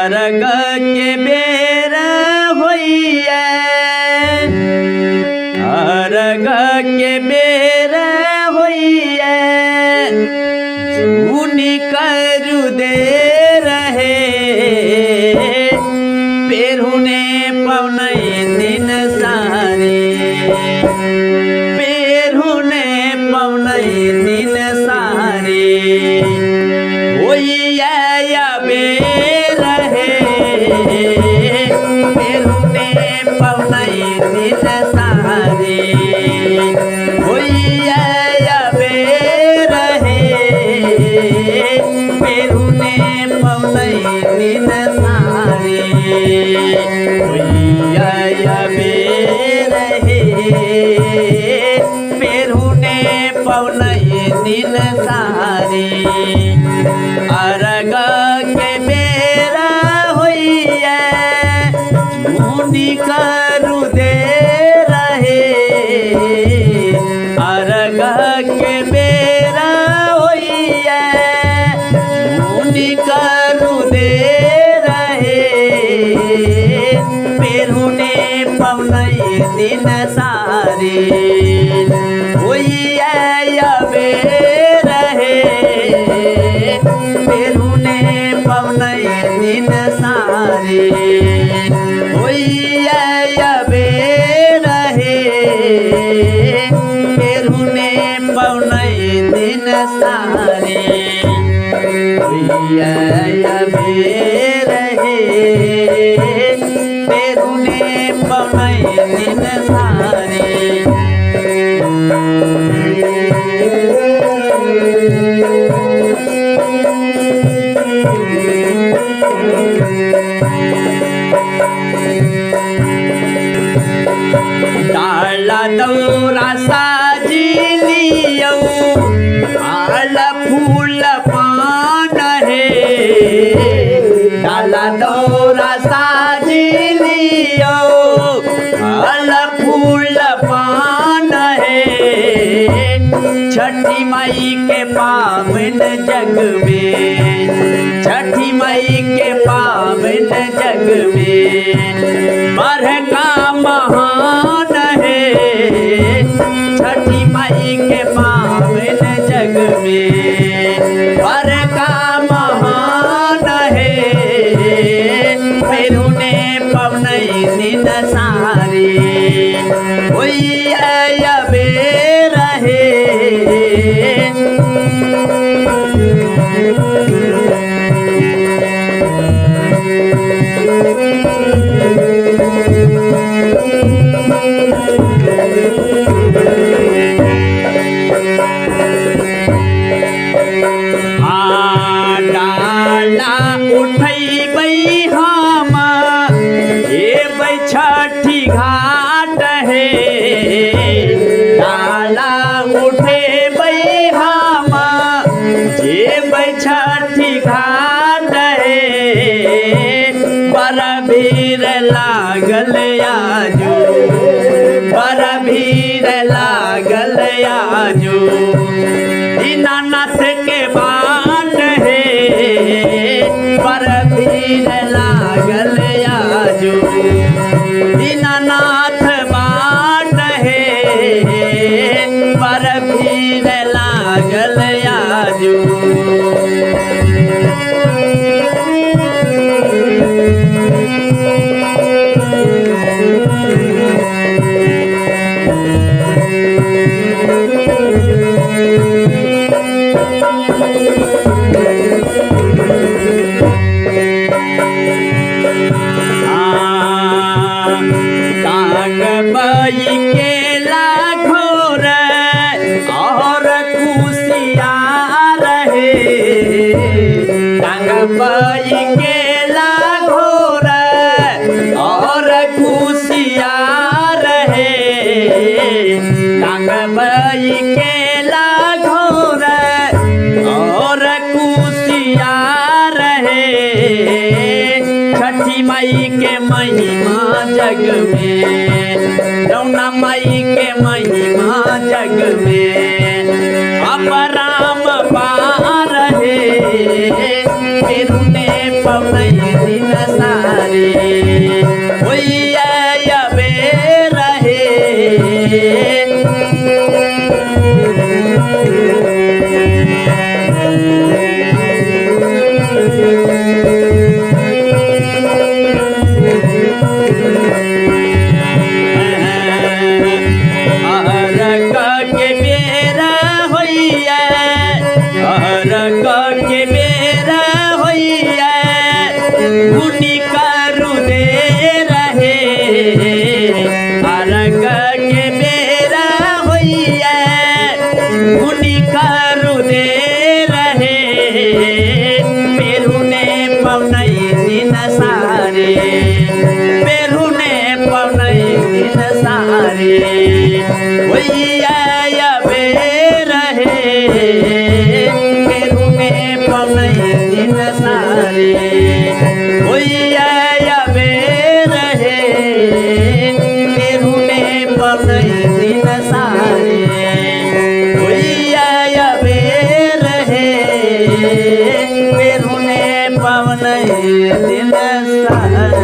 अरग के बेर होइए अरग के बेर होइए जूनी करू दे रहे पेरुने पवनई दिन सारे पेरुने पवनई दिन सारे होइए अबे रहे पेरुने पवनई दिन सारे होइए अबे रहे पेरुने पवनई दिन सारे होइए अबे रहे पेरुने पवनई दिन सारे अरग के बेरा होइए जूनी करू दे रहे अरग के बेरा होइए जूनी करू दे रहे पेरुने पवनई दिन सारे होइए अबे रहे पेरुने पवनई दिन सारे होइए अबे रहे पेरुने पवनई दिन सारे होइए अबे रहे पेरुने पवनई दिन सारे डाला दौरा साजी लियो आल फूल पान है डाला दौरा साजी लियो आल फूल पान है छठी माई के पावन जग में छठी माई के पावन जग में पर का महान है छठी माई के पावन जग में पर का महान है पेरुने पवनई दिन सारे होइए अबे रहे डाला उठैबै हम एबै छठी घाट हे डाला उठेबै हम जेबै छठी घाट हे बड़ा भीड़ लागल आजू बड़ा भीड़ लागल आजू दीनानाथ के बाट है बड़ा भीड़ लागल आजू दीनानाथ बाट है बड़ा भीड़ लागल आजू टांगबई के लाघोर और खुशियार रहे टांगबई के लाघोर और खुशियार रहे टांगबई के लाघोर और खुशियार रहे छठी माई के महिमा जग में रौना माई के महिमा जग में अब राम पार है पेरुने पवनई दिन सारे पेरुने पवनै दिन सारे वैया बे रहे पेरुने पवनै दिन सारे वैया बे रहे पेरुने पवनै दिन सारे वैया बे रहे पेरुने पवनै दिन सारे।